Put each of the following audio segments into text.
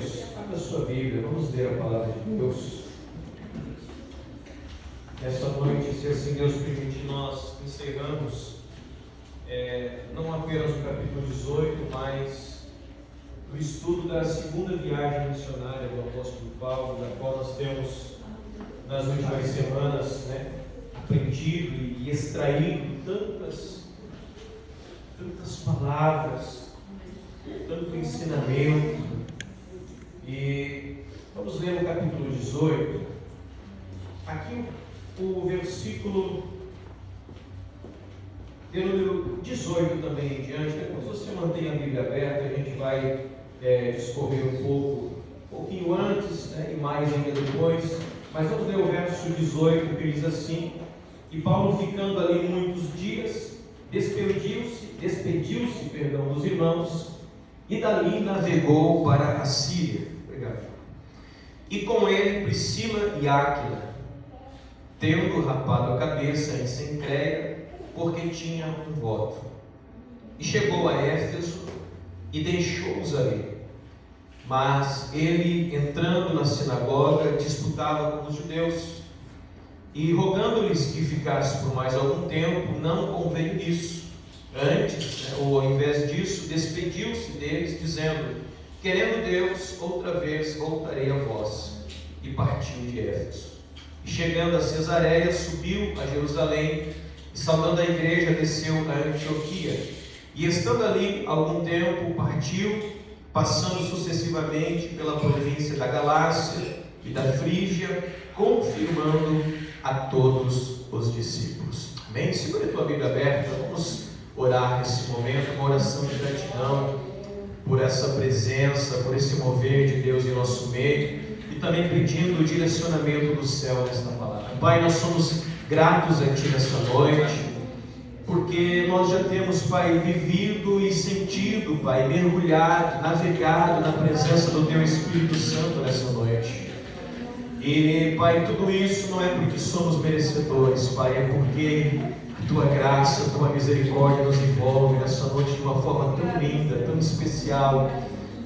Deus, abra a sua Bíblia, vamos ler a palavra de Deus. Essa noite, se assim Deus permitir, nós encerramos não apenas o capítulo 18, mas o estudo da segunda viagem missionária do apóstolo Paulo, da qual nós temos nas últimas semanas aprendido e extraído tantas palavras, tanto ensinamento. E vamos ler o capítulo 18. Aqui o versículo de número 18 também em diante. Depois você mantém a Bíblia aberta, a gente vai discorrer um pouquinho antes, e mais ainda depois. Mas vamos ler o verso 18, que diz assim: e Paulo, ficando ali muitos dias, despediu-se dos irmãos, e dali navegou para a Síria. Obrigado. E com ele Priscila e Áquila, tendo rapado a cabeça em Cencreia, porque tinha um voto. E chegou a Éfeso e deixou-os ali. Mas ele, entrando na sinagoga, disputava com os judeus, e rogando-lhes que ficasse por mais algum tempo, não conveio isso. Antes, ou ao invés disso, despediu-se deles, dizendo: querendo Deus, outra vez voltarei a vós. E partiu de Éfeso. E chegando a Cesareia, subiu a Jerusalém, e saudando a igreja, desceu a Antioquia. E estando ali algum tempo, partiu, passando sucessivamente pela província da Galácia e da Frígia, confirmando a todos os discípulos. Amém? Segura a tua Bíblia aberta, vamos orar nesse momento, uma oração de gratidão por essa presença, por esse mover de Deus em nosso meio, e também pedindo o direcionamento do céu nesta palavra. Pai, nós somos gratos a Ti nessa noite, porque nós já temos, Pai, vivido e sentido, Pai, mergulhado, navegado na presença do Teu Espírito Santo nessa noite. E, Pai, tudo isso não é porque somos merecedores, Pai, é porque a Tua graça, a Tua misericórdia nos envolve nessa noite de uma forma tão linda, tão especial,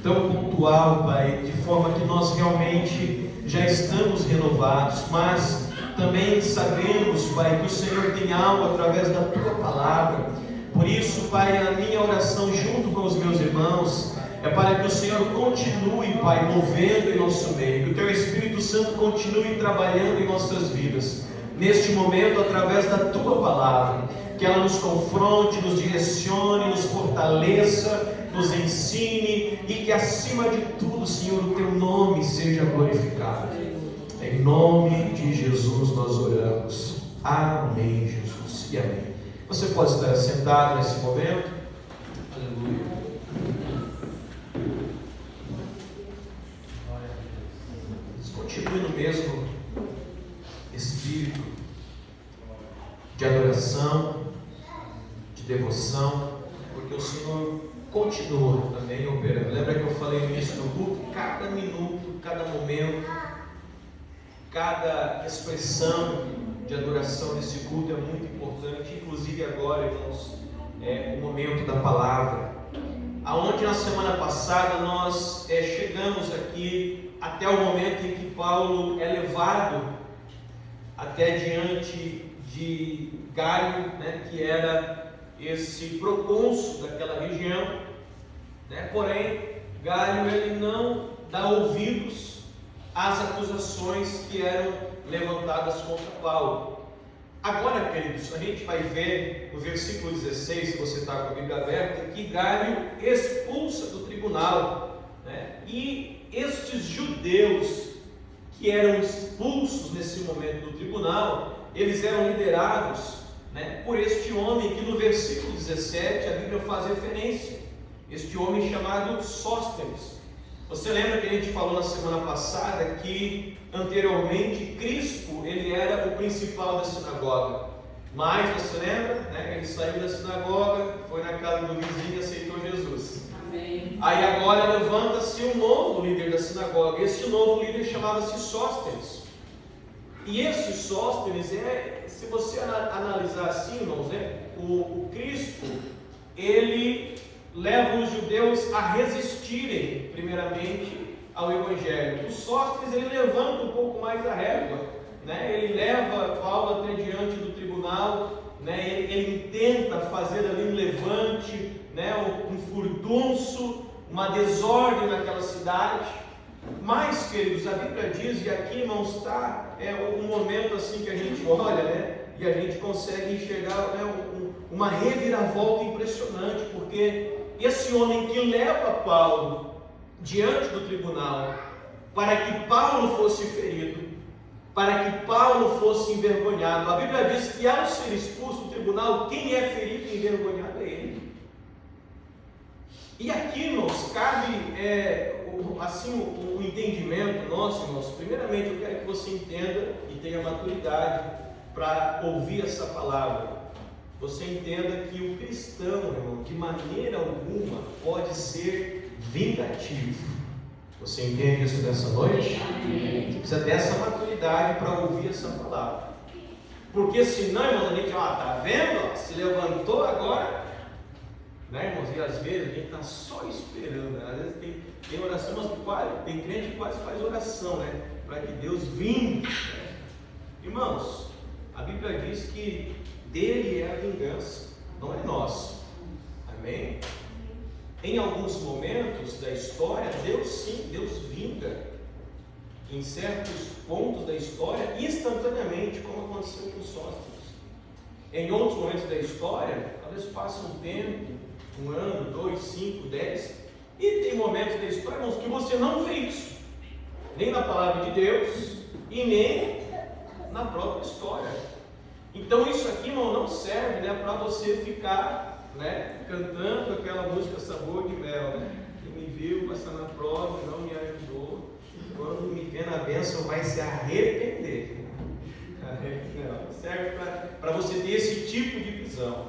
tão pontual, Pai, de forma que nós realmente já estamos renovados, mas também sabemos, Pai, que o Senhor tem algo através da Tua palavra. Por isso, Pai, a minha oração junto com os meus irmãos é para que o Senhor continue, Pai, movendo em nosso meio, que o Teu Espírito Santo continue trabalhando em nossas vidas, neste momento, através da Tua palavra, que ela nos confronte, nos direcione, nos fortaleça, nos ensine, e que acima de tudo, Senhor, o Teu nome seja glorificado. Em nome de Jesus nós oramos. Amém, Jesus, e amém. Você pode estar sentado nesse momento. Aleluia. Continue no mesmo espírito de adoração, de devoção, porque o Senhor continua também operando. Lembra que eu falei nisso no culto? Cada minuto, cada momento, cada expressão de adoração nesse culto é muito importante. Inclusive agora, irmãos, é o momento da palavra, aonde na semana passada nós chegamos aqui até o momento em que Paulo é levado até diante de Galho, que era esse procônsul daquela região, Porém, Galho ele não dá ouvidos às acusações que eram levantadas contra Paulo. Agora, queridos, a gente vai ver no versículo 16, se você está com a Bíblia aberta, que Galho expulsa do tribunal, e estes judeus que eram expulsos nesse momento do tribunal, eles eram liderados por este homem que no versículo 17 a Bíblia faz referência, este homem chamado Sóstenes. Você lembra que a gente falou na semana passada que anteriormente Crispo ele era o principal da sinagoga, mas você lembra, ele saiu da sinagoga, foi na casa do vizinho e aceitou Jesus. Amém. Aí agora levanta-se um novo líder da sinagoga. Esse novo líder chamava-se Sóstenes. E esse Sóstenes se você analisar assim, irmãos, o Crispo ele leva os judeus a resistirem primeiramente ao Evangelho. O Sóstenes, ele levanta um pouco mais a régua, né? Ele leva Paulo até diante do tribunal, né? Ele tenta fazer ali um levante, né? Um furdunço, uma desordem naquela cidade. Mas, queridos, a Bíblia diz, e aqui, irmãos, está um momento assim que a gente olha, né? E a gente consegue enxergar, né, uma reviravolta impressionante, porque esse homem que leva Paulo diante do tribunal, para que Paulo fosse ferido, para que Paulo fosse envergonhado, a Bíblia diz que ao ser expulso do tribunal, quem é ferido e envergonhado é ele. E aqui, irmãos, cabe o entendimento nosso, irmãos. Primeiramente, eu quero que você entenda e tenha maturidade para ouvir essa palavra. Você entenda que o cristão, irmão, de maneira alguma pode ser vingativo. Você entende isso dessa noite? Você precisa dessa maturidade para ouvir essa palavra. Porque senão, irmão, a gente, tá vendo? Se levantou agora, né, irmãos? E às vezes a gente está só esperando, né? Às vezes tem oração, mas tem crente que quase faz oração, né? Para que Deus vingue. Né? Irmãos, a Bíblia diz que dele é a vingança, não é nossa. Amém? Em alguns momentos da história, Deus vinga em certos pontos da história instantaneamente, como aconteceu com Sóstenes. Em outros momentos da história, talvez passe um tempo, 1 ano, 2, 5, 10, e tem momentos da história, irmãos, que você não vê isso, nem na palavra de Deus e nem na própria história. Então isso aqui, irmão, não serve, né, para você ficar, né, cantando aquela música Sabor de Mel, né? Que me viu passar na prova e não me ajudou, quando me vê na bênção vai se arrepender. Não, serve para você ter esse tipo de visão.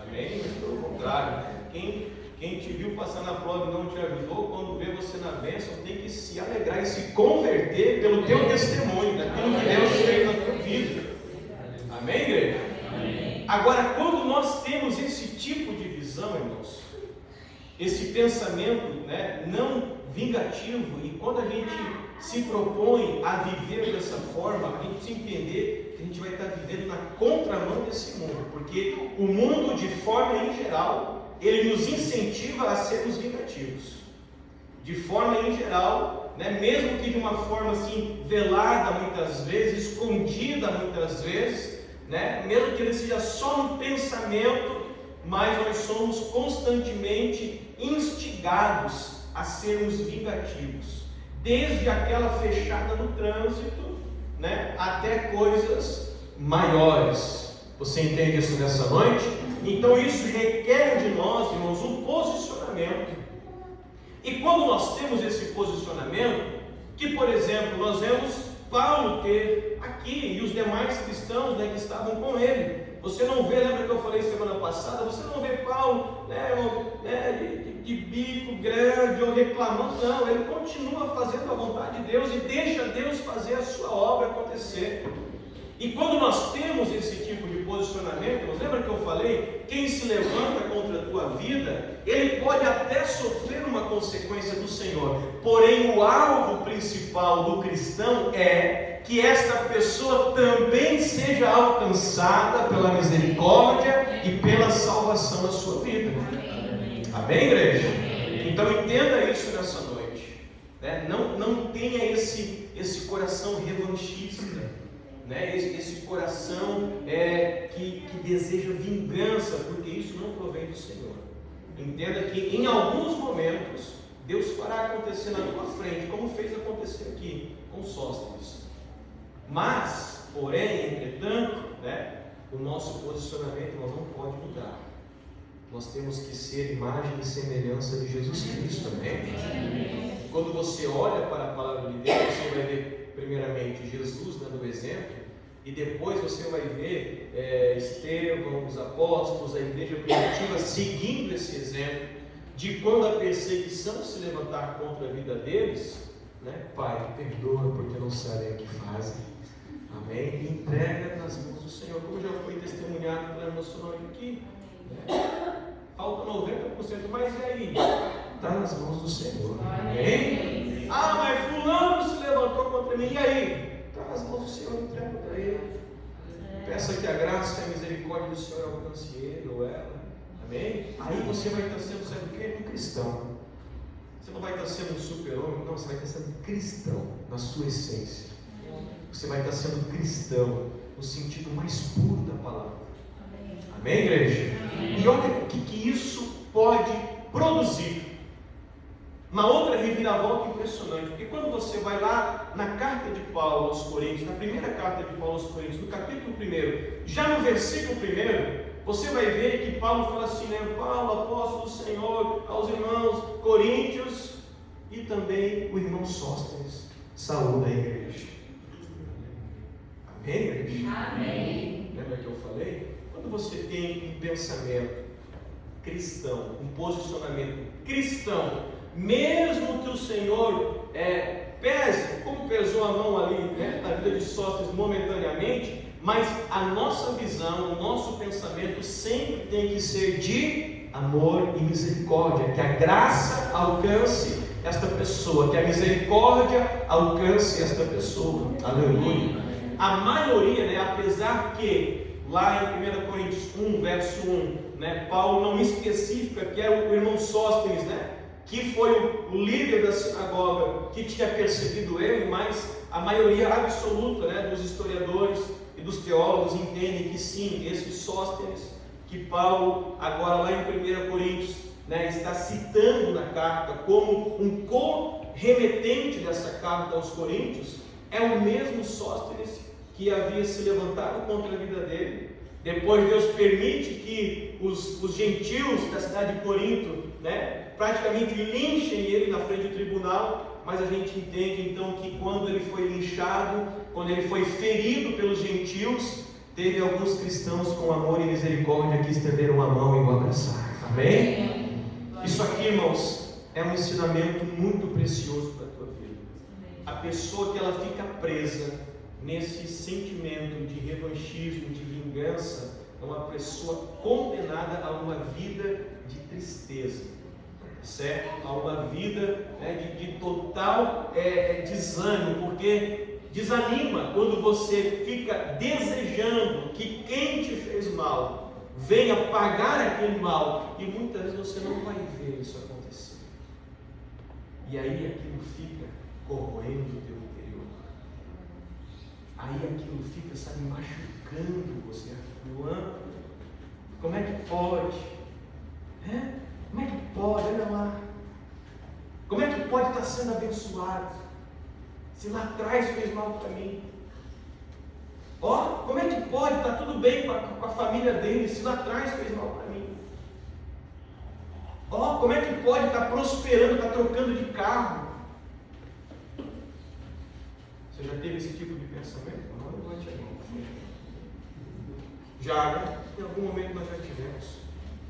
Amém? Mas pelo contrário, né? Quem te viu passar na prova e não te ajudou, quando vê você na bênção, tem que se alegrar e se converter pelo teu testemunho, daquilo que Deus fez na tua vida. Amém, igreja? Amém. Agora, quando nós temos esse tipo de visão, irmãos, esse pensamento, né, não vingativo, e quando a gente se propõe a viver dessa forma, a gente precisa entender que a gente vai estar vivendo na contramão desse mundo, porque o mundo, de forma em geral, ele nos incentiva a sermos vingativos. De forma em geral, né, mesmo que de uma forma assim, velada muitas vezes, escondida muitas vezes, né, mesmo que ele seja só um pensamento, mas nós somos constantemente instigados a sermos vingativos. Desde aquela fechada no trânsito, né, até coisas maiores. Você entende isso nessa noite? Então isso requer de nós, irmãos, um posicionamento. E quando nós temos esse posicionamento, que por exemplo nós vemos Paulo ter aqui e os demais cristãos, né, que estavam com ele. Você não vê, lembra que eu falei semana passada, você não vê Paulo, de bico grande ou reclamando, não, ele continua fazendo a vontade de Deus e deixa Deus fazer a sua obra acontecer. E quando nós temos esse tipo de posicionamento, lembra que eu falei, quem se levanta contra a tua vida, ele pode até sofrer uma consequência do Senhor, porém o alvo principal do cristão é que esta pessoa também seja alcançada pela misericórdia e pela salvação da sua vida. Amém, igreja? Então entenda isso nessa noite, né? Não tenha esse coração revanchista, né? Esse coração que deseja vingança, porque isso não provém do Senhor. Entenda que em alguns momentos Deus fará acontecer na tua frente, como fez acontecer aqui com Sóstenes. Mas, porém, entretanto, né, o nosso posicionamento não pode mudar. Nós temos que ser imagem e semelhança de Jesus Cristo, amém? Quando você olha para a palavra de Deus, você vai ver primeiramente Jesus dando o exemplo, e depois você vai ver Estevão, os apóstolos, a igreja primitiva seguindo esse exemplo de quando a perseguição se levantar contra a vida deles, né? Pai, perdoa porque não sabem o que fazem. Amém? E entrega nas mãos do Senhor, como já foi testemunhado pela emocional aqui, né? Falta 90%, mas e aí? Está nas mãos do Senhor. Amém? Ah, mim. E aí? Traz as mãos do Senhor e entrega para Ele. Peça que a graça e a misericórdia do Senhor alcance ele ou ela. Amém? Aí você vai estar sendo, sabe o quê? Um cristão. Você não vai estar sendo um super-homem, não. Você vai estar sendo cristão na sua essência. Você vai estar sendo cristão no sentido mais puro da palavra. Amém, igreja? E olha o que isso pode produzir. Uma outra reviravolta impressionante, porque quando você vai lá na carta de Paulo aos Coríntios, na primeira carta de Paulo aos Coríntios, no capítulo 1, já no versículo 1, você vai ver que Paulo fala assim, né? Paulo, apóstolo do Senhor, aos irmãos coríntios e também o irmão Sóstenes, saúde a igreja. Amém, igreja? Amém. Lembra que eu falei? Quando você tem um pensamento cristão, um posicionamento cristão, mesmo que o Senhor pese, como pesou a mão ali, né, na vida de Sóstenes momentaneamente, mas a nossa visão, o nosso pensamento sempre tem que ser de amor e misericórdia, que a graça alcance esta pessoa, que a misericórdia alcance esta pessoa. Aleluia. A maioria, né, apesar que lá em 1 Coríntios 1, verso 1, né, Paulo não especifica que era o irmão Sóstenes, né, que foi o líder da sinagoga que tinha perseguido ele, mas a maioria absoluta, né, dos historiadores e dos teólogos entendem que sim, esse Sóstenes, que Paulo agora lá em 1 Coríntios, né, está citando na carta como um co-remetente dessa carta aos Coríntios, é o mesmo Sóstenes que havia se levantado contra a vida dele. Depois Deus permite que os gentios da cidade de Corinto, né, praticamente linchem ele na frente do tribunal, mas a gente entende então que quando ele foi linchado, quando ele foi ferido pelos gentios, teve alguns cristãos com amor e misericórdia que estenderam a mão e o abraçaram. Amém? Isso aqui, irmãos, é um ensinamento muito precioso para a tua vida. A pessoa que ela fica presa nesse sentimento de revanchismo, de vingança, é uma pessoa condenada a uma vida de tristeza, certo? A uma vida, né, de total desânimo, porque desanima quando você fica desejando que quem te fez mal venha pagar aquele mal, e muitas vezes você não vai ver isso acontecer, e aí aquilo fica corroendo o teu interior, aí aquilo fica, sabe, machucando você. Como é que pode? Como é que pode? Olha lá, como é que pode estar sendo abençoado se lá atrás fez mal para mim? Como é que pode estar tudo bem com a família dele se lá atrás fez mal para mim? Como é que pode estar prosperando, estar trocando de carro? Você já teve esse tipo de pensamento? Não, levante a mão. Já, né? Em algum momento nós já tivemos.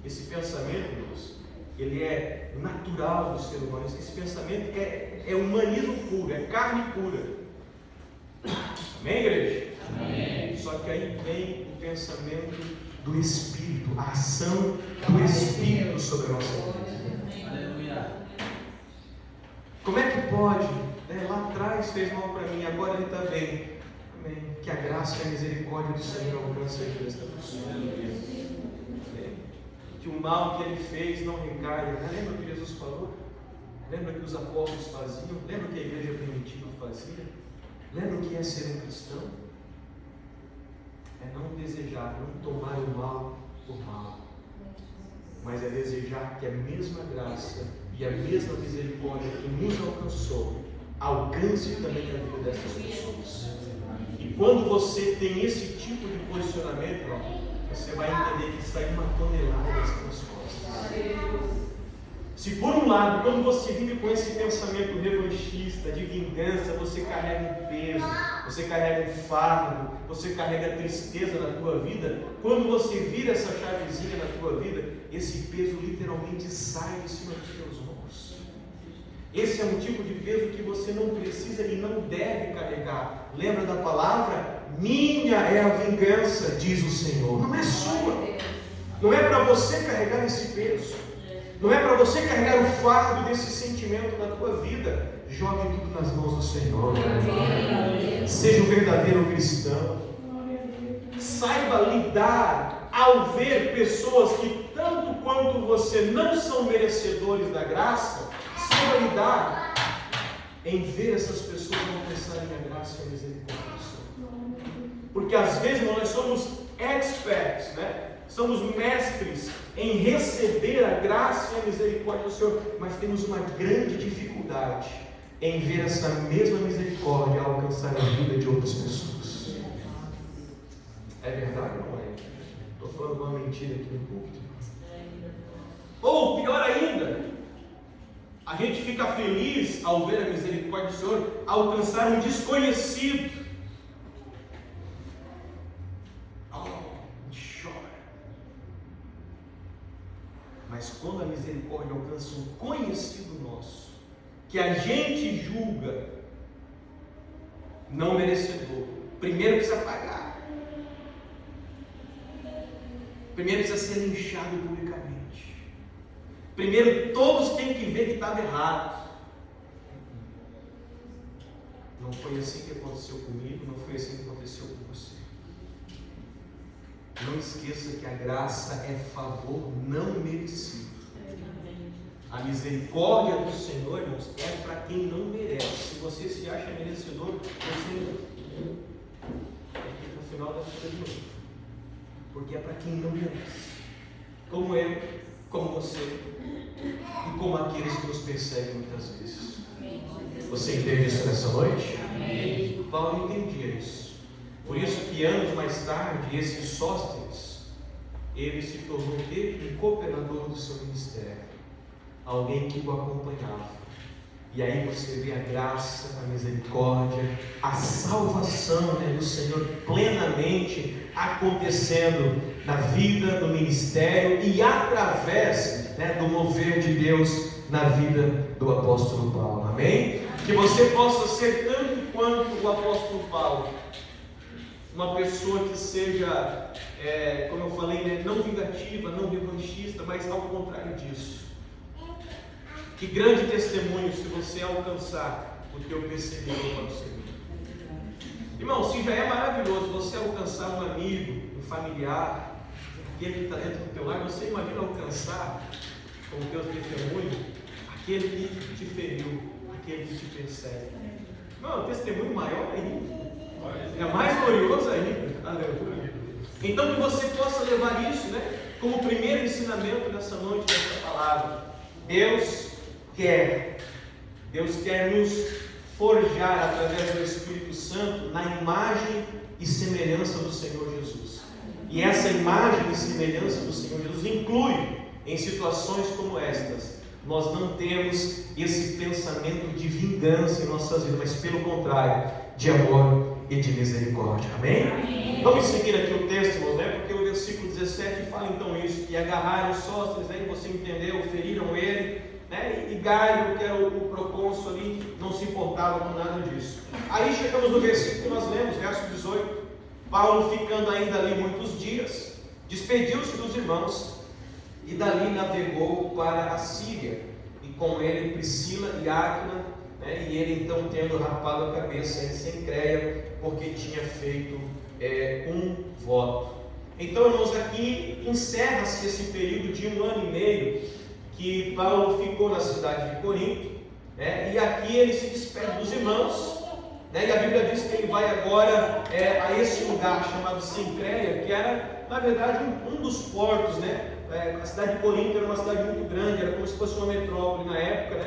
Esse pensamento, irmãos, ele é natural do ser humano. Esse pensamento é humanismo puro, é carne pura. Amém, igreja? Amém. Só que aí vem o pensamento do Espírito, a ação do Espírito sobre a nossa vida. Aleluia. Como é que pode? Lá atrás fez mal para mim, agora ele está bem. Amém. Que a graça e a misericórdia do Senhor alcance a vida desta pessoa. Que o mal que ele fez não recaia. Lembra o que Jesus falou? Lembra que os apóstolos faziam? Lembra que a igreja primitiva fazia? Lembra o que é ser um cristão? É não desejar, não tomar o mal por mal, mas é desejar que a mesma graça e a mesma misericórdia que nos alcançou alcance também a vida dessas pessoas. E quando você tem esse tipo de posicionamento, você vai entender que sai uma tonelada das suas costas. Se por um lado, quando você vive com esse pensamento revanchista, de vingança, você carrega um peso, você carrega um fardo, você carrega tristeza na tua vida, quando você vira essa chavezinha na tua vida, esse peso literalmente sai de cima dos teus ombros. Esse é um tipo de peso que você não precisa e não deve carregar. Lembra da palavra? Minha é a vingança, diz o Senhor. Não é sua. Não é para você carregar esse peso. Não é para você carregar o fardo desse sentimento na tua vida. jogue tudo nas mãos do Senhor. Seja um verdadeiro cristão. Saiba lidar ao ver pessoas que, tanto quanto você, não são merecedores da graça. Saiba lidar em ver essas pessoas alcançarem a graça e a misericórdia do Senhor. Porque às vezes nós somos experts, né? Somos mestres em receber a graça e a misericórdia do Senhor, mas temos uma grande dificuldade em ver essa mesma misericórdia alcançar a vida de outras pessoas. É verdade ou não é? Estou falando uma mentira aqui no púlpito. Ou pior ainda, a gente fica feliz ao ver a misericórdia do Senhor alcançar um desconhecido. Mas quando a misericórdia alcança um conhecido nosso, que a gente julga não merecedor, primeiro precisa pagar, primeiro precisa ser linchado publicamente, primeiro todos têm que ver que estava errado. Não foi assim que aconteceu comigo, não foi assim que aconteceu com você. Não esqueça que a graça é favor não merecido. A misericórdia do Senhor, irmãos, é para quem não merece. Se você se acha merecedor, você no final da vida de novo. Porque é para quem não merece. Como eu, como você e como aqueles que nos perseguem muitas vezes. Você entende isso nessa noite? Amém. Paulo entendia isso. Por isso que anos mais tarde, esse Sóstenes, ele se tornou um cooperador do seu ministério, alguém que o acompanhava. E aí você vê a graça, a misericórdia, a salvação, do Senhor plenamente acontecendo na vida, no ministério e através, do mover de Deus na vida do apóstolo Paulo. Amém? Que você possa ser tanto quanto o apóstolo Paulo, uma pessoa que seja, como eu falei, não vingativa, não revanchista, mas ao contrário disso. Que grande testemunho se você alcançar o teu perseguidor para o Senhor. Irmão, se já é maravilhoso você alcançar um amigo, um familiar, aquele que está dentro do teu lar, você imagina alcançar com o teu testemunho aquele que te feriu, aquele que te persegue. Não, o testemunho maior ainda. É mais glorioso ainda. Aleluia. Então que você possa levar isso, como primeiro ensinamento dessa noite, dessa palavra. Deus quer nos forjar através do Espírito Santo na imagem e semelhança do Senhor Jesus. E essa imagem e semelhança do Senhor Jesus inclui, em situações como estas, nós não temos esse pensamento de vingança em nossas vidas, mas pelo contrário, de amor e de misericórdia. Amém? Amém. Vamos seguir aqui o texto, irmãos, porque o versículo 17 fala então isso, que agarraram Sóstenes, você entendeu, feriram ele, e Gaio, que era o procônsul ali, não se importava com nada disso. Aí chegamos no versículo que nós lemos, verso 18, Paulo ficando ainda ali muitos dias, despediu-se dos irmãos, e dali navegou para a Síria, e com ele Priscila e Áquila, e ele então tendo rapado a cabeça em Cencreia, porque tinha feito um voto. Então, irmãos, aqui encerra-se esse período de 1 ano e meio que Paulo ficou na cidade de Corinto, e aqui ele se despede dos irmãos, e a Bíblia diz que ele vai agora a esse lugar chamado Cencreia, que era, na verdade, um dos portos, a cidade de Corinto era uma cidade muito grande, era como se fosse uma metrópole na época,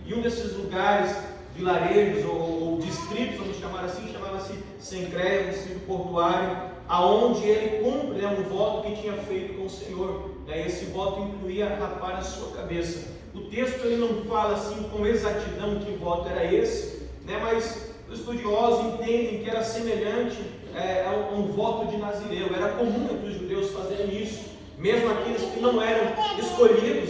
e um desses lugares, vilarejos ou distritos, vamos chamar assim, chamava-se Cencreia, um distrito portuário, aonde ele cumpre um voto que tinha feito com o Senhor. Esse voto incluía rapar a sua cabeça. O texto ele não fala assim com exatidão que voto era esse, mas os estudiosos entendem que era semelhante a um voto de Nazireu. Era comum entre os judeus fazerem isso, mesmo aqueles que não eram escolhidos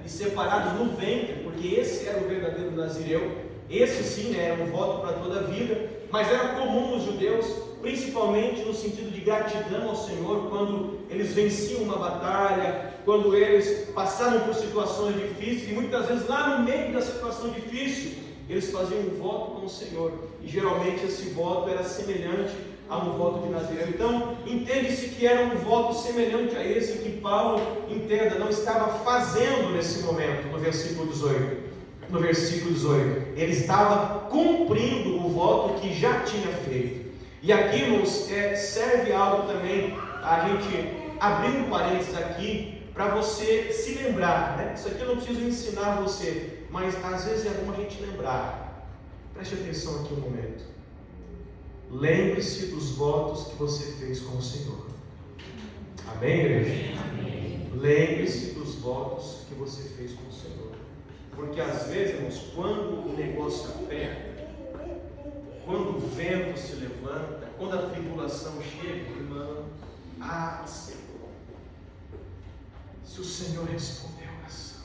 e separados no ventre, porque esse era o verdadeiro Nazireu. Esse sim era um voto para toda a vida, mas era comum os judeus, principalmente no sentido de gratidão ao Senhor, quando eles venciam uma batalha, quando eles passavam por situações difíceis, e muitas vezes lá no meio da situação difícil, eles faziam um voto com o Senhor, e geralmente esse voto era semelhante a um voto de Nazireu. Então, entende-se que era um voto semelhante a esse que Paulo, entenda, não estava fazendo nesse momento, no versículo 18. No versículo 18, ele estava cumprindo o voto que já tinha feito. E aqui, irmãos, serve algo também, a gente abrir um parênteses aqui, para você se lembrar, né? Isso aqui eu não preciso ensinar você, mas às vezes é bom a gente lembrar. Preste atenção aqui um momento. Lembre-se dos votos que você fez com o Senhor. Amém, igreja? Amém. Lembre-se dos votos que você fez com o Senhor. Porque às vezes, irmãos, quando o negócio aperta, quando o vento se levanta, quando a tribulação chega, irmão, Senhor, se o Senhor responder a oração,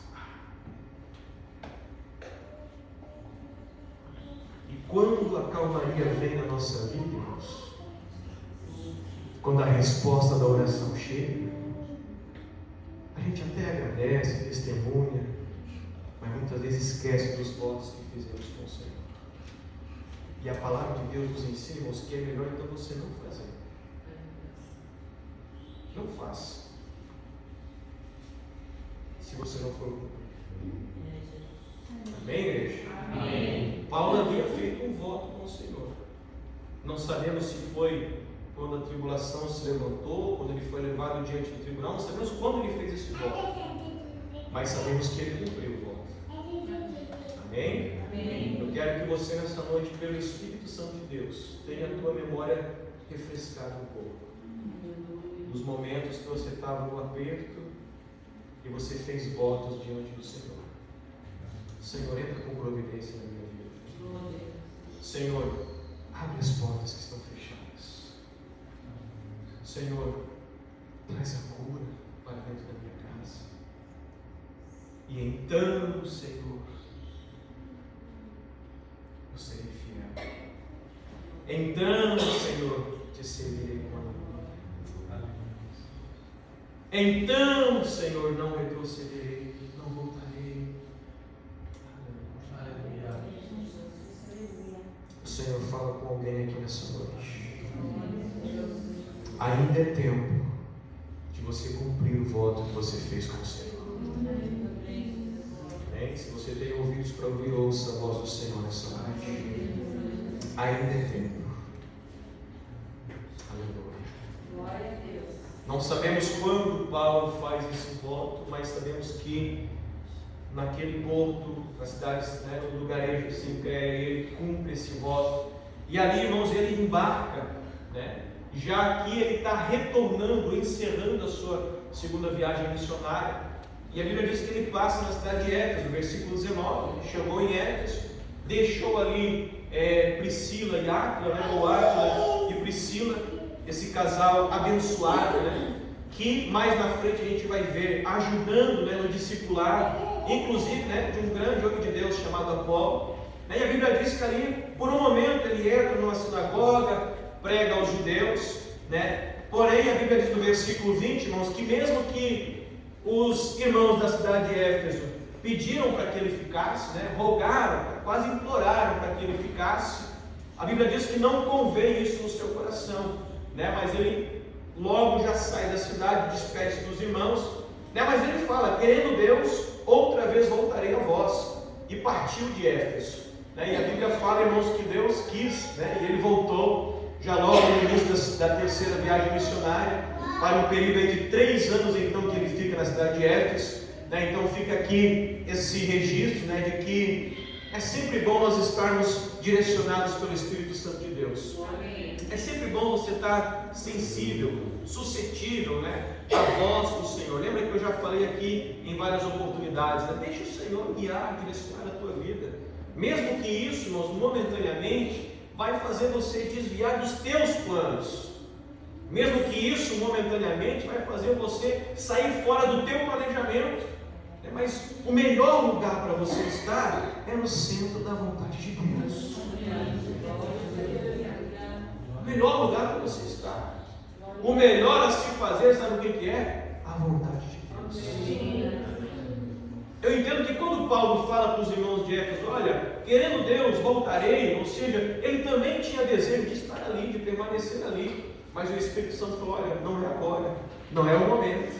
e quando a calmaria vem na nossa vida, irmãos, quando a resposta da oração chega, a gente até agradece, testemunha, mas muitas vezes esquece dos votos que fizemos com o Senhor. E a palavra de Deus nos ensina, irmãos, que é melhor então você não fazer. Não faça. Se você não for cumprir. Amém, igreja? Amém. Paulo havia feito um voto com o Senhor. Não sabemos se foi quando a tribulação se levantou, quando ele foi levado diante do tribunal. Não sabemos quando ele fez esse voto. Mas sabemos que ele cumpriu o voto. Amém? Amém. Eu quero que você nessa noite, pelo Espírito Santo de Deus, tenha a tua memória refrescada um pouco. Nos momentos que você estava no aperto e você fez votos diante do Senhor. Senhor, entra com providência na minha vida. Senhor, abre as portas que estão fechadas. Senhor, traz a cura para dentro da minha casa. E então, Senhor, eu serei fiel. Então, Senhor, te servirei com amor. Então, Senhor, não retrocederei, não voltarei. O Senhor fala com alguém aqui nessa noite. Ainda é tempo de você cumprir o voto que você fez com o Senhor. Amém? Se você tem ouvidos para ouvir, ouça a voz do Senhor nessa noite. Ainda é tempo. Aleluia. Não sabemos quando Paulo faz esse voto, mas sabemos que naquele porto, na cidade, né, no lugarejo de Sincréia, ele cumpre esse voto. E ali, irmãos, ele embarca, né? Já que ele está retornando, encerrando a sua segunda viagem missionária. E a Bíblia diz que ele passa na cidade de Éfeso, versículo 19. Ele chegou em Éfeso, deixou ali Priscila e Áquila, né, ou Áquila e Priscila, esse casal abençoado, né, que mais na frente a gente vai ver ajudando, né, no discipulado, inclusive, né, de um grande homem de Deus chamado Apolo. Né, e a Bíblia diz que ali, por um momento, ele entra numa sinagoga, prega aos judeus, né? Porém, a Bíblia diz no versículo 20, irmãos, que mesmo que os irmãos da cidade de Éfeso pediram para que ele ficasse, né, rogaram, quase imploraram para que ele ficasse, a Bíblia diz que não convém isso no seu coração, né? Mas ele logo já sai da cidade, despede dos irmãos, né? Mas ele fala, querendo Deus, outra vez voltarei a vós, e partiu de Éfeso, né? E a Bíblia fala, irmãos, que Deus quis, né? E ele voltou já logo no início da terceira viagem missionária, para um período aí de 3 anos então que ele fica na cidade de Éfeso, né? Então fica aqui esse registro, né, de que é sempre bom nós estarmos direcionados pelo Espírito Santo de Deus. É sempre bom você estar sensível, suscetível, né, à voz do Senhor. Lembra que eu já falei aqui em várias oportunidades, né? Deixa o Senhor guiar, direcionar a tua vida. Mesmo que isso, irmãos, momentaneamente vai fazer você desviar dos teus planos. Mesmo que isso momentaneamente vai fazer você sair fora do teu planejamento. Mas o melhor lugar para você estar é no centro da vontade de Deus. O melhor lugar para você estar. O melhor a se fazer, sabe o que é? A vontade de Deus. Eu entendo que quando Paulo fala para os irmãos de Éfeso, olha, querendo Deus, voltarei. Ou seja, ele também tinha desejo de estar ali, de permanecer ali. Mas o Espírito Santo falou: olha, não é agora, não é o momento.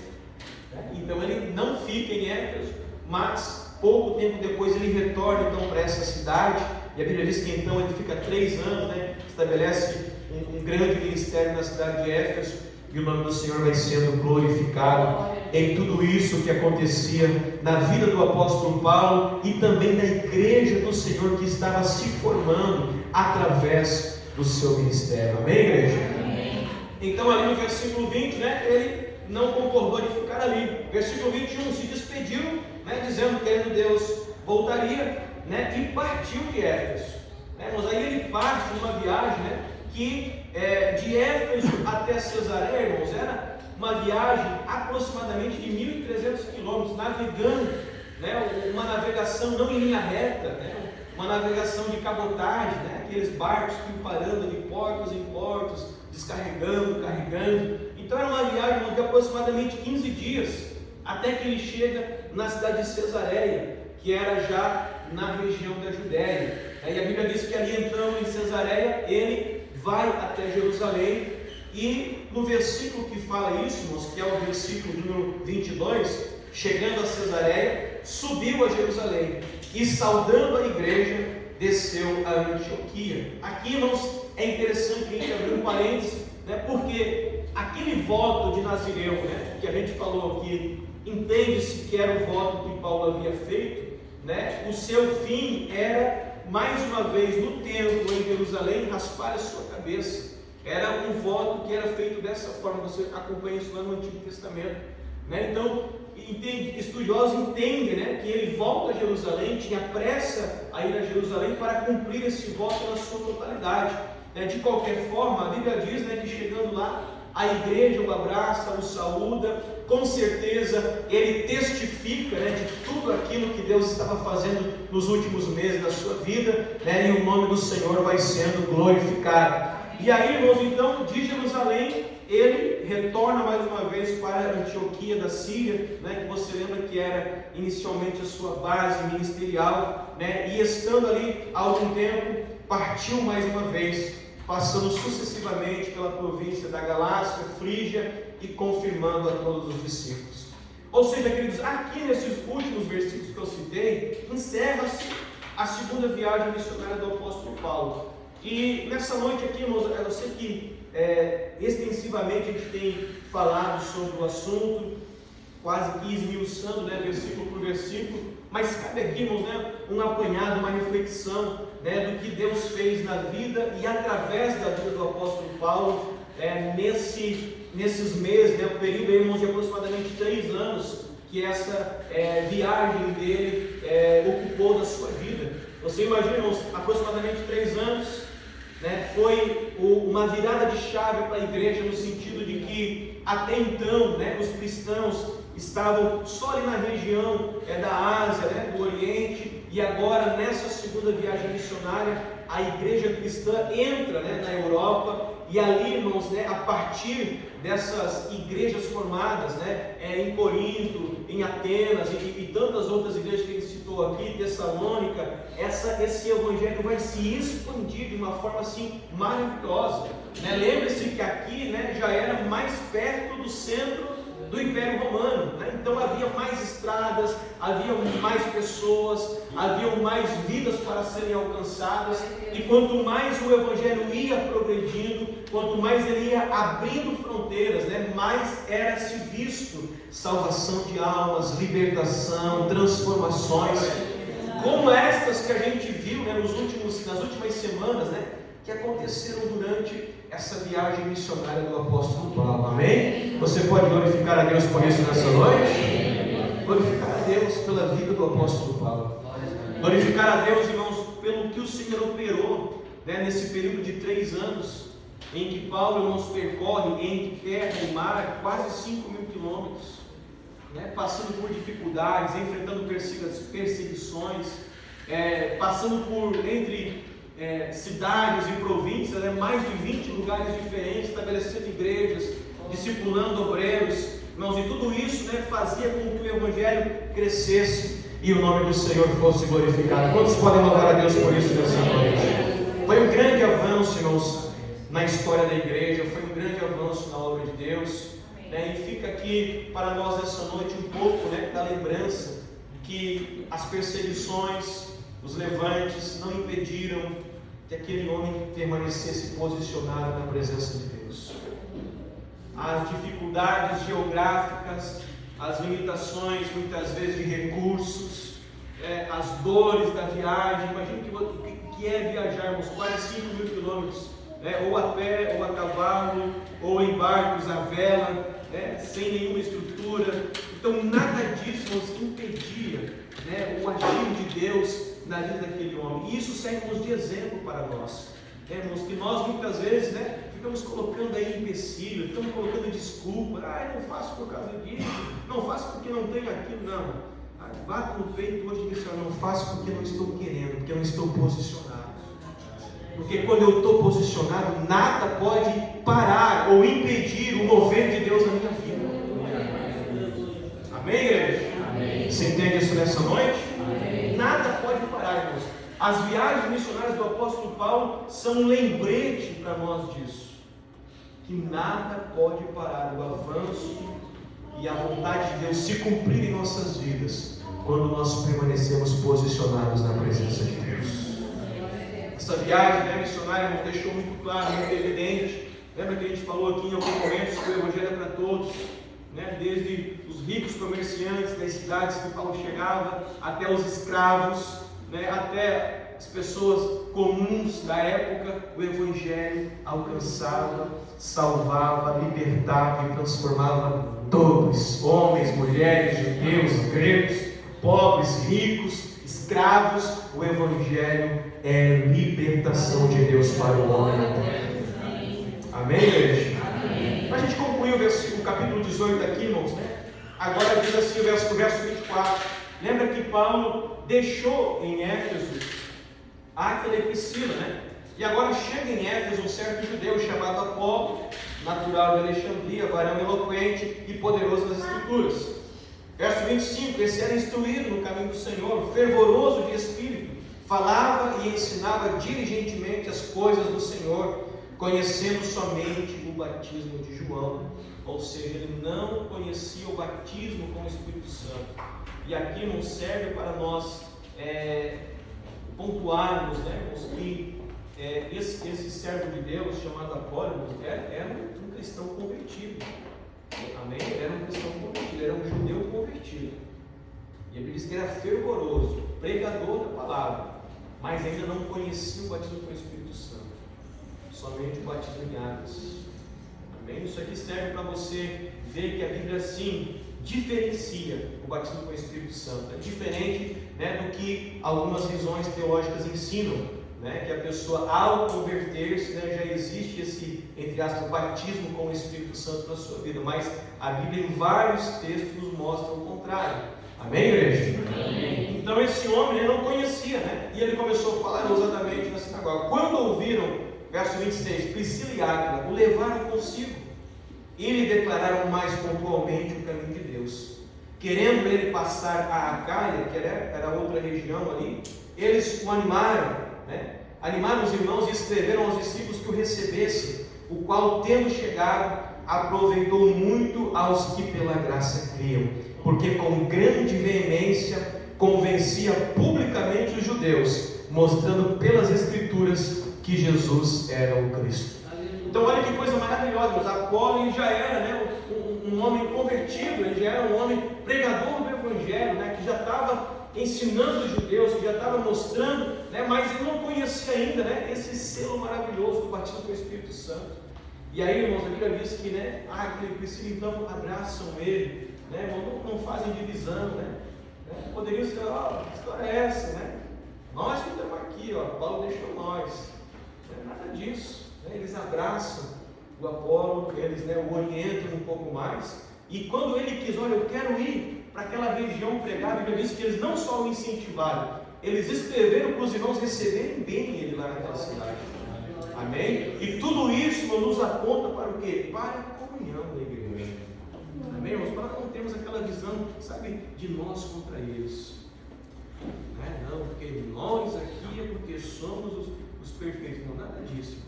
Então ele não fica em Éfeso, mas pouco tempo depois ele retorna então para essa cidade. E a Bíblia diz que então ele fica 3 anos, estabelece um grande ministério na cidade de Éfeso. E o nome do Senhor vai sendo glorificado em tudo isso que acontecia na vida do apóstolo Paulo e também na igreja do Senhor que estava se formando através do seu ministério. Amém, igreja? Amém. Então ali no versículo 20, ele não concordou de ficar ali. Versículo 21, se despediu, dizendo, querendo Deus, voltaria, e partiu de Éfeso. Mas aí ele parte numa viagem, que de Éfeso até Cesareia, irmãos, era uma viagem aproximadamente de 1.300 quilômetros, navegando, uma navegação não em linha reta, uma navegação de cabotagem, aqueles barcos que iam parando de portos em portos, descarregando, carregando. Então era uma viagem de aproximadamente 15 dias, até que ele chega na cidade de Cesareia, que era já na região da Judéia. E a Bíblia diz que ali então em Cesareia ele vai até Jerusalém, e no versículo que fala isso, irmãos, que é o versículo número 22, chegando a Cesareia, subiu a Jerusalém e saudando a igreja, desceu a Antioquia. Aqui, irmãos, é interessante a gente abrir um parênteses, porque aquele voto de Nazireu, que a gente falou aqui, entende-se que era o voto que Paulo havia feito, o seu fim era, mais uma vez, no templo em Jerusalém, raspar a sua cabeça. Era um voto que era feito dessa forma. Você acompanha isso lá no Antigo Testamento, Então, estudiosos entendem, que ele volta a Jerusalém, tinha pressa a ir a Jerusalém para cumprir esse voto na sua totalidade. De qualquer forma, a Bíblia diz, que chegando lá, a igreja o abraça, o saúda, com certeza ele testifica, de tudo aquilo que Deus estava fazendo nos últimos meses da sua vida, e o nome do Senhor vai sendo glorificado. E aí, irmãos, então, de Jerusalém, ele retorna mais uma vez para Antioquia da Síria, que você lembra que era inicialmente a sua base ministerial, e estando ali há algum tempo, partiu mais uma vez, passando sucessivamente pela província da Galácia, Frígia e confirmando a todos os discípulos. Ou seja, queridos, aqui nesses últimos versículos que eu citei, encerra-se a segunda viagem missionária do apóstolo Paulo. E nessa noite aqui, irmãos, eu sei que extensivamente a gente tem falado sobre o assunto, quase que esmiuçando, versículo por versículo, mas cabe aqui, irmãos, um apanhado, uma reflexão, do que Deus fez na vida e através da vida do apóstolo Paulo, nesses meses, o período, irmãos, de aproximadamente 3 anos, que essa viagem dele ocupou da sua vida. Você imagina, irmãos, aproximadamente 3 anos, foi uma virada de chave para a igreja, no sentido de que até então, os cristãos estavam só ali na região da Ásia, do Oriente, e agora nessa segunda viagem missionária a igreja cristã entra na Europa, e ali, irmãos, a partir dessas igrejas formadas em Corinto, em Atenas e tantas outras igrejas que ele citou aqui, Tessalônica, esse evangelho vai se expandir de uma forma assim maravilhosa. Lembre-se que aqui já era mais perto do centro do Império Romano, então havia mais estradas, havia mais pessoas, havia mais vidas para serem alcançadas, e quanto mais o Evangelho ia progredindo, quanto mais ele ia abrindo fronteiras, mais era-se visto salvação de almas, libertação, transformações, como estas que a gente viu nas últimas semanas, que aconteceram durante essa viagem missionária do apóstolo Paulo. Amém? Você pode glorificar a Deus por isso nessa noite? Glorificar a Deus pela vida do apóstolo Paulo. Glorificar a Deus, irmãos, pelo que o Senhor operou nesse período de 3 anos, em que Paulo, irmãos, percorre entre terra e mar quase 5.000 quilômetros, passando por dificuldades, enfrentando perseguições, passando por entre cidades e províncias, mais de 20 lugares diferentes, estabelecendo igrejas, discipulando obreiros, irmãos, e tudo isso fazia com que o Evangelho crescesse. e o nome do Senhor fosse glorificado. Quantos podem louvar a Deus por isso nessa noite? Foi um grande avanço, irmãos, na história da igreja, foi um grande avanço na obra de Deus, né? E fica aqui para nós nessa noite um pouco, né, da lembrança que as perseguições, os levantes não impediram que aquele homem permanecesse posicionado na presença de Deus. As dificuldades geográficas, as limitações muitas vezes de recursos, as dores da viagem. Imagine que é viajarmos quase 5.000 quilômetros, ou a pé, ou a cavalo, ou em barcos à vela, sem nenhuma estrutura. Então nada disso nos impedia, o agir de Deus na vida daquele homem. E isso serve de exemplo para nós, irmãos, que nós muitas vezes, ficamos colocando aí empecilho, ficamos colocando desculpa. Eu não faço por causa disso, não faço porque não tenho aquilo. Não, bato no peito hoje e diz: não faço porque não estou querendo, porque não estou posicionado. Porque quando eu estou posicionado, nada pode parar ou impedir o mover de Deus na minha vida. Amém, igreja? Amém. Você entende isso nessa noite? Amém. Nada pode parar, irmãos. As viagens missionárias do apóstolo Paulo são um lembrete para nós disso, que nada pode parar o avanço e a vontade de Deus se cumprir em nossas vidas, quando nós permanecemos posicionados na presença de Deus. Essa viagem missionária nos deixou muito claro, muito evidente. Lembra que a gente falou aqui em alguns momentos que o Evangelho é para todos, desde os ricos comerciantes das cidades que Paulo chegava, até os escravos, até as pessoas comuns da época. O Evangelho alcançava, salvava, libertava e transformava todos, homens, mulheres, judeus, gregos, pobres, ricos, escravos. O Evangelho é libertação de Deus para o homem. Amém, igreja? Amém. A gente concluiu o capítulo 18 aqui, irmãos, Agora diz assim o verso 24. Lembra que Paulo deixou em Éfeso Áquila e Priscila, E agora chega em Éfeso um certo judeu chamado Apolo, natural de Alexandria, varão eloquente e poderoso nas Escrituras. Verso 25, esse era instruído no caminho do Senhor, fervoroso de espírito, falava e ensinava diligentemente as coisas do Senhor, conhecendo somente o batismo de João. Ou seja, ele não conhecia o batismo com o Espírito Santo. E aqui não serve para nós pontuarmos, que esse servo de Deus chamado Apolo era um cristão convertido. Amém? Ele era um cristão convertido, ele era um judeu convertido. E ele diz que era fervoroso, pregador da palavra, mas ainda não conhecia o batismo com o Espírito Santo, somente o batismo em águas. Amém? Isso aqui serve para você ver que a Bíblia assim diferencia o batismo com o Espírito Santo. É diferente do que algumas visões teológicas ensinam, que a pessoa, ao converter-se, já existe esse, entre aspas, batismo com o Espírito Santo na sua vida. Mas a Bíblia, em vários textos, nos mostra o contrário. Amém, igreja? Amém. Então esse homem ele não conhecia, e ele começou a falar ousadamente na sinagoga. Quando ouviram, verso 26, Priscila e Áquila o levaram consigo e lhe declararam mais pontualmente o caminho de Deus. Querendo ele passar a Acaia, que era outra região ali, eles o animaram, animaram os irmãos e escreveram aos discípulos que o recebessem, o qual, tendo chegado, aproveitou muito aos que pela graça criam, porque com grande veemência convencia publicamente os judeus, mostrando pelas Escrituras que Jesus era o Cristo. Então olha que coisa maravilhosa. Apolo ele já era um homem convertido, ele já era um homem pregador do Evangelho, que já estava ensinando os judeus, que já estava mostrando, mas ele não conhecia ainda esse selo maravilhoso do batismo com o Espírito Santo. E aí, irmãos, a Bíblia diz que Áquila e Priscila então abraçam ele, não fazem divisão, poderiam ser, que história é essa, nós que estamos aqui, Paulo deixou nós, nada disso. Eles abraçam o Apolo, eles o orientam um pouco mais, e quando ele quis, eu quero ir para aquela região pregar, a Bíblia diz que eles não só o incentivaram, eles escreveram para os irmãos receberem bem ele lá naquela cidade. Amém? E tudo isso nos aponta para o quê? Para a comunhão da igreja. Amém, irmãos? Para não termos aquela visão, de nós contra eles. Não, porque nós aqui é porque somos os perfeitos. Não, nada disso.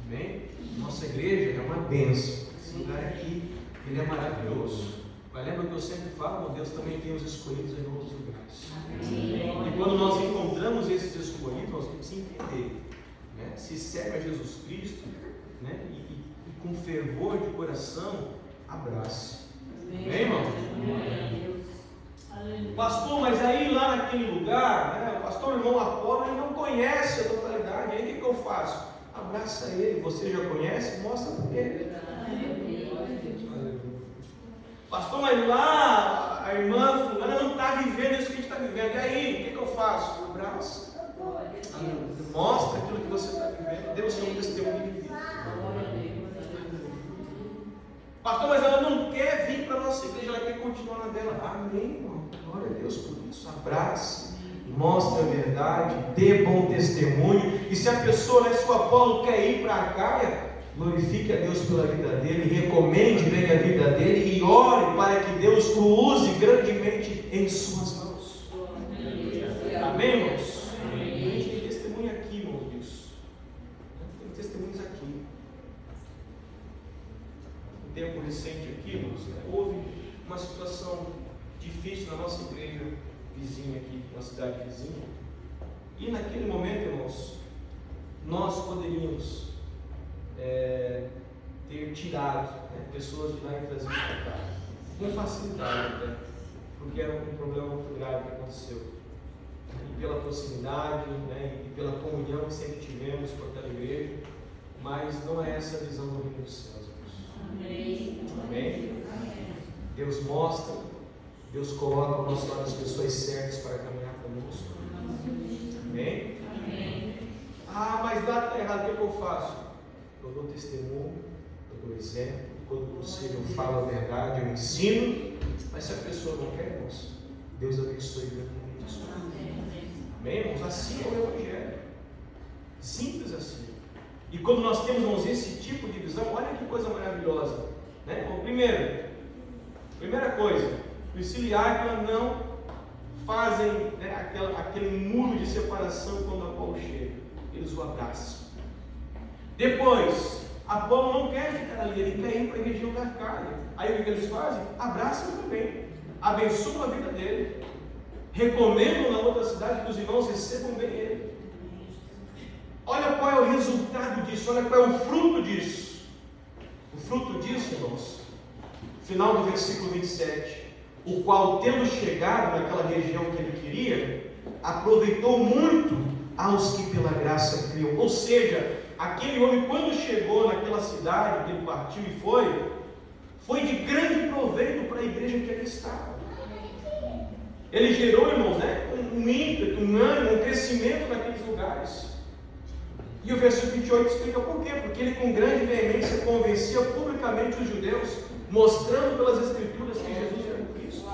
Amém? Nossa igreja é uma bênção. Esse lugar aqui, ele é maravilhoso. Mas lembra que eu sempre falo, Deus também tem os escolhidos em outros lugares. Amém? E quando nós encontramos esses escolhidos, nós temos que entender, né? Se serve a Jesus Cristo, né? E com fervor de coração, abrace. Amém, irmão? Pastor, mas aí lá naquele lugar, né, o pastor irmão Apolo, ele não conhece a totalidade. Aí o que eu faço? Abraça ele. Você já conhece? Mostra para ele. Pastor, mas lá a irmã fulana não está vivendo isso que a gente está vivendo. E aí, o que eu faço? Abraça. Mostra aquilo que você está vivendo. Deus tem um testemunho de vida. Pastor, mas ela não quer vir para a nossa igreja, ela quer continuar na dela. Amém, irmão. Glória a Deus por isso. Abrace, mostre a verdade, dê bom testemunho. E se a pessoa, né, se o Apolo quer ir para a Caia, glorifique a Deus pela vida dele, recomende bem a vida dele e ore para que Deus o use grandemente em suas mãos. Amém, irmãos? A gente tem testemunho aqui, irmãos, disso. Tem testemunhos aqui. Um tempo recente aqui, irmãos, houve uma situação difícil na nossa igreja vizinha aqui, na cidade vizinha. E naquele momento, irmãos, nós poderíamos ter tirado, né, pessoas de lá e trazido para cá com facilidade, né, porque era um problema muito grave que aconteceu. E pela proximidade, né, e pela comunhão que sempre tivemos com aquela igreja, mas não é essa a visão do reino dos céus. Amém? Amém? Deus mostra, Deus coloca ao nosso lado as pessoas certas para caminhar conosco. Amém? Amém? Ah, mas lá está errado, o que eu faço? Eu dou testemunho, eu dou exemplo, quando possível eu falo a verdade, eu ensino, mas se a pessoa não quer, irmãos, Deus abençoe grandemente a sua vida. Amém, irmãos? Assim é o Evangelho. Simples assim. E quando nós temos, irmãos, esse tipo de visão, olha que coisa maravilhosa. Né? Bom, primeira coisa, Priscila e Áquila não fazem, né, aquele muro de separação quando Apolo chega. Eles o abraçam. Depois, Apolo não quer ficar ali, ele quer ir para a região da Caia. Aí o que eles fazem? Abraçam também, abençoam a vida dele, recomendam na outra cidade que os irmãos recebam bem ele. Olha qual é o resultado disso, olha qual é o fruto disso. O fruto disso, irmãos, final do versículo 27, o qual, tendo chegado naquela região que ele queria, aproveitou muito aos que pela graça criam. Ou seja, aquele homem, quando chegou naquela cidade que ele partiu e foi de grande proveito para a igreja que ele estava. Ele gerou, irmãos, né, um ímpeto, um ânimo, um crescimento naqueles lugares. E o versículo 28 explica por quê. Porque ele com grande veemência convencia publicamente os judeus, mostrando pelas escrituras que Jesus era o Cristo.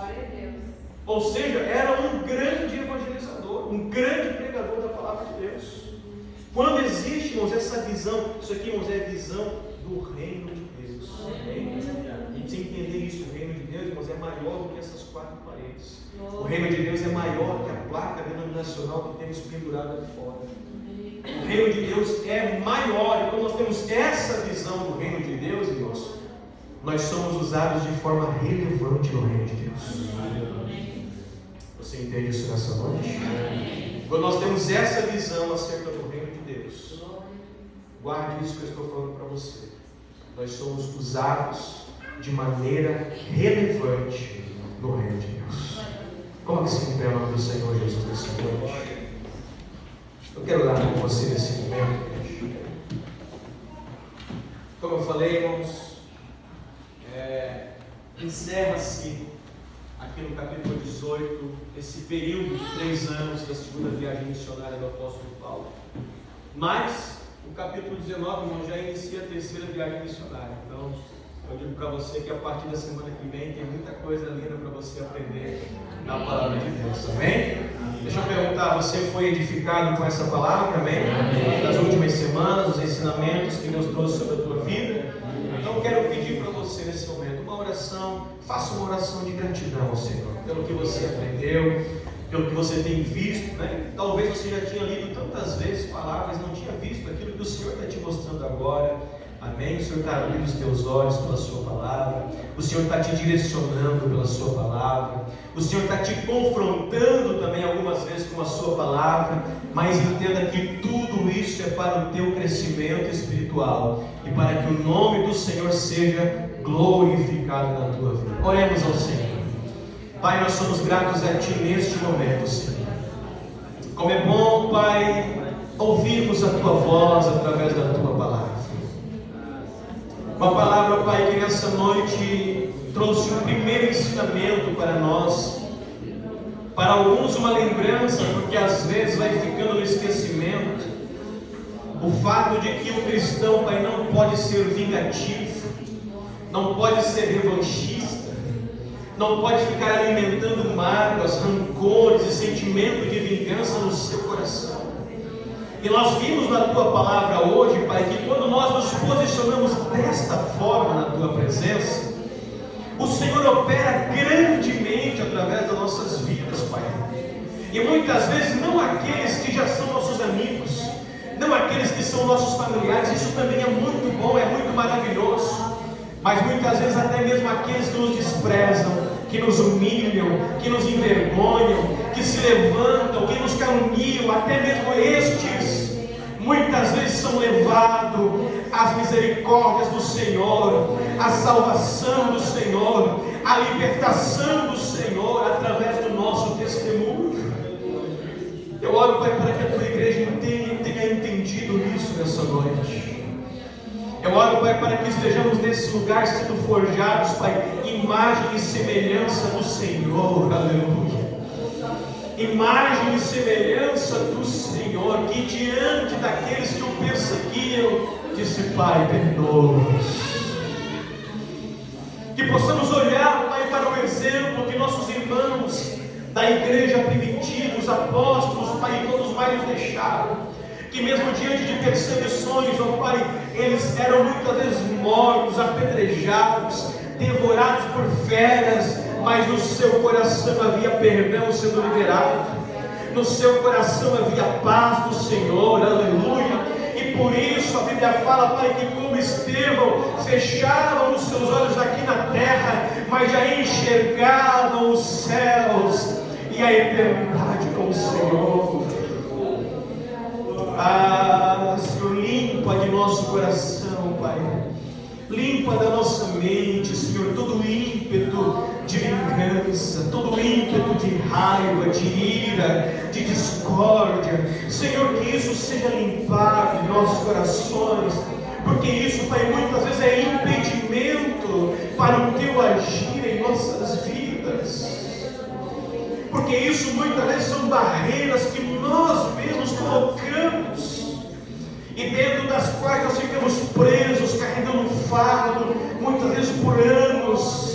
Ou seja, era um grande evangelizador, um grande pregador da palavra de Deus. Quando existe, irmãos, essa visão, isso aqui, irmãos, é a visão do reino de Deus. Amém? A gente tem que entender isso. O reino de Deus, irmãos, é maior do que essas quatro paredes. O reino de Deus é maior que a placa denominacional que temos pendurada ali fora. O reino de Deus é maior. E quando nós temos essa visão do reino de Deus, irmãos, nós somos usados de forma relevante no reino de Deus. Você entende isso nessa noite? Quando nós temos essa visão acerca do reino de Deus, guarde isso que eu estou falando para você. Nós somos usados de maneira relevante no reino de Deus. Coloque-se em pé no nome do Senhor Jesus nessa noite. Eu quero orar com você nesse momento. Como eu falei, irmãos, encerra-se aqui no capítulo 18, esse período de 3 anos da segunda viagem missionária do apóstolo Paulo. Mas o capítulo 19, irmão, já inicia a terceira viagem missionária. Então, eu digo para você que a partir da semana que vem tem muita coisa linda para você aprender na palavra de Deus. Amém? Deixa eu perguntar, você foi edificado com essa palavra? Amém? Das últimas semanas, os ensinamentos que Deus trouxe sobre a tua vida? Então eu quero pedir para você nesse momento uma oração. Faça uma oração de gratidão ao Senhor pelo que você aprendeu, pelo que você tem visto, né? Talvez você já tinha lido tantas vezes palavras, não tinha visto aquilo que o Senhor está te mostrando agora. Amém? O Senhor está abrindo os teus olhos pela sua palavra, o Senhor está te direcionando pela sua palavra, o Senhor está te confrontando também algumas vezes com a sua palavra, mas entenda que tudo isso é para o teu crescimento espiritual e para que o nome do Senhor seja glorificado na tua vida. Oremos ao Senhor. Pai, nós somos gratos a Ti neste momento, Senhor. Como é bom, Pai, ouvirmos a Tua voz através da Tua palavra. Uma palavra, Pai, que nessa noite trouxe um primeiro ensinamento para nós. Para alguns uma lembrança, porque às vezes vai ficando no esquecimento o fato de que o cristão, Pai, não pode ser vingativo, não pode ser revanchista, não pode ficar alimentando mágoas, rancores e sentimento de vingança no seu coração. E nós vimos na Tua palavra hoje, Pai, que quando nós nos posicionamos desta forma na Tua presença, o Senhor opera grandemente através das nossas vidas, Pai. E muitas vezes não aqueles que já são nossos amigos, não aqueles que são nossos familiares, isso também é muito bom, é muito maravilhoso, mas muitas vezes até mesmo aqueles que nos desprezam, que nos humilham, que nos envergonham, que se levantam, que nos caluniam, até mesmo estes, muitas vezes são levados às misericórdias do Senhor, à salvação do Senhor, à libertação do Senhor, através do nosso testemunho. Eu oro, Pai, para que a Tua igreja tenha entendido isso nessa noite. Eu oro, Pai, para que estejamos nesse lugar sendo forjados, Pai, imagem e semelhança do Senhor, aleluia. Imagem e semelhança do Senhor, que diante daqueles que o perseguiam, disse: Pai, perdoa-nos. Que possamos olhar, Pai, para o exemplo que nossos irmãos da igreja primitiva, os apóstolos, Pai, todos mais nos deixaram. Que mesmo diante de perseguições, ó Pai, eles eram muitas vezes mortos, apedrejados, devorados por feras, mas no seu coração havia perdão sendo liberado, no seu coração havia paz do Senhor, aleluia. E por isso a Bíblia fala, Pai, que como Estevão, fechavam os seus olhos aqui na terra, mas já enxergavam os céus e a eternidade com o Senhor. Ah, Senhor, limpa de nosso coração, Pai, limpa da nossa mente, Senhor, todo ímpeto de vingança, todo ímpeto de raiva, de ira, de discórdia. Senhor, que isso seja limpado em nossos corações, porque isso, Pai, muitas vezes é impedimento para o Teu agir em nossas vidas, porque isso muitas vezes são barreiras que nós mesmos colocamos, e dentro das quais nós ficamos presos, carregando um fardo, muitas vezes por anos.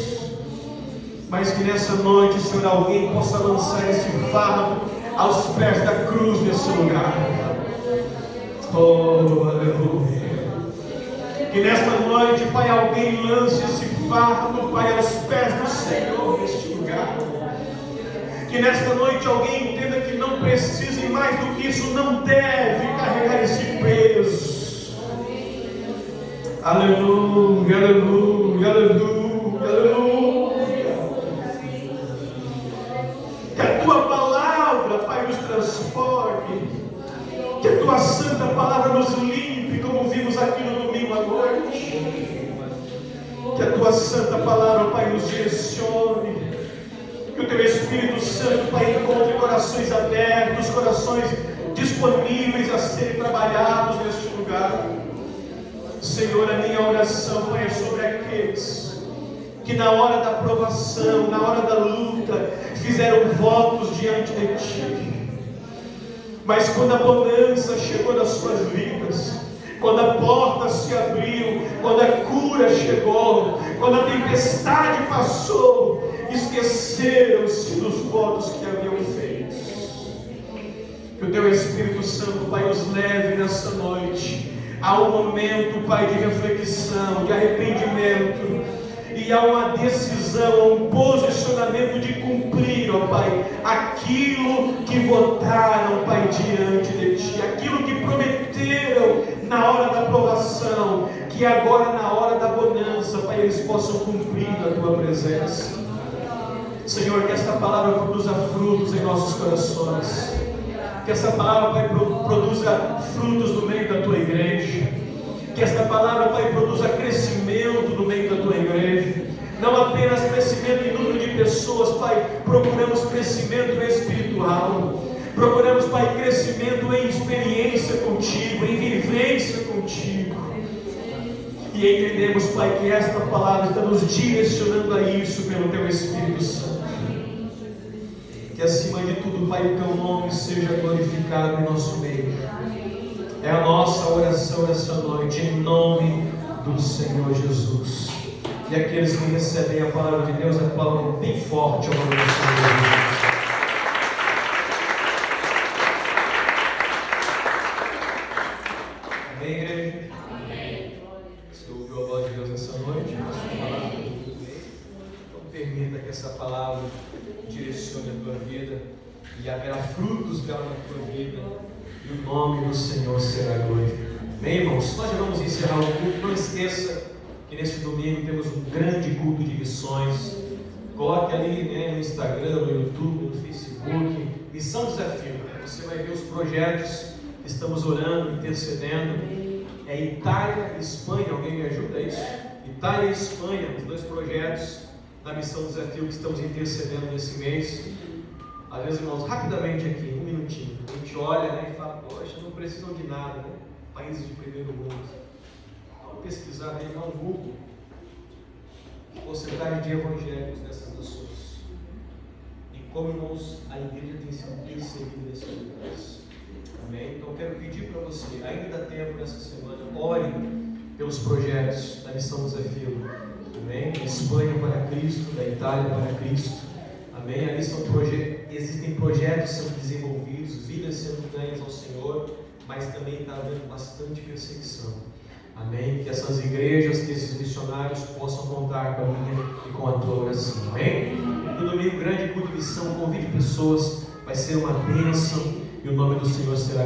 Mas que nessa noite, Senhor, alguém possa lançar esse fardo aos pés da cruz nesse lugar. Oh, aleluia. Que nesta noite, Pai, alguém lance esse fardo, Pai, aos pés do Senhor neste lugar. Que nesta noite alguém entenda que não precisa, e mais do que isso, não deve carregar esse peso. Aleluia, aleluia, aleluia, aleluia. Que a Tua palavra, Pai, nos transforme. Que a Tua santa palavra nos limpe, como vimos aqui no domingo à noite. Que a Tua santa palavra, Pai, nos direcione. Que o Teu Espírito Santo, Pai, encontre corações abertos, corações disponíveis a serem trabalhados neste lugar. Senhor, a minha oração, Pai, é sobre aqueles que na hora da provação, na hora da luta, fizeram votos diante de Ti, mas quando a bonança chegou nas suas vidas, quando a porta se abriu, quando a cura chegou, quando a tempestade passou, esqueceram-se dos votos que haviam feito. Que o Teu Espírito Santo, Pai, os leve nessa noite a um momento, Pai, de reflexão, de arrependimento, e há uma decisão, um posicionamento de cumprir, ó Pai, aquilo que votaram, Pai, diante de Ti, aquilo que prometeram na hora da provação, que agora na hora da bonança, Pai, eles possam cumprir na Tua presença. Senhor, que esta palavra produza frutos em nossos corações, que esta palavra, Pai, produza frutos no meio da Tua igreja, que esta palavra, Pai, produza crescimento no meio da Tua igreja, não apenas crescimento em número de pessoas, Pai, procuramos crescimento espiritual, procuramos, Pai, crescimento em experiência contigo, em vivência contigo, e entendemos, Pai, que esta palavra está nos direcionando a isso pelo Teu Espírito Santo. Que acima de tudo, Pai, o Teu nome seja glorificado em nosso meio. É a nossa oração essa noite, em nome do Senhor Jesus. E aqueles que recebem a palavra de Deus, a palavra bem forte ao nome do Senhor Jesus. Amém, igreja? Amém. Você ouviu a voz de Deus essa noite? Então permita que essa palavra direcione a tua vida e haverá frutos dela na tua vida, e o nome do Senhor será glorificado. Bem, irmãos, nós já vamos encerrar o culto. Não esqueça que neste domingo temos um grande culto de missões. Coloque ali, né, no Instagram, no YouTube, no Facebook, Missão Desafio. Você vai ver os projetos que estamos orando, intercedendo. É Itália e Espanha, alguém me ajuda a isso? Itália e Espanha, os dois projetos da Missão Desafio que estamos intercedendo nesse mês. Às vezes, irmãos, rapidamente aqui, um minutinho, a gente olha, né, e fala, poxa, não precisam de nada, né? Países de primeiro mundo. Vamos pesquisar aí no Google porcentagem de evangélicos nessas nações e como, irmãos, a igreja tem sido perseguida nesses lugares. Amém? Então quero pedir para você, ainda dá tempo nessa semana, ore pelos projetos da Missão Desafio. Amém? Da Espanha para Cristo, da Itália para Cristo. Amém? Ali existem projetos sendo desenvolvidos, vidas sendo ganhas ao Senhor, mas também está havendo bastante perseguição. Amém? Que essas igrejas, que esses missionários possam contar com a minha e com a tua oração. Amém? No domingo, grande culto de missão, convide pessoas, vai ser uma bênção e o nome do Senhor será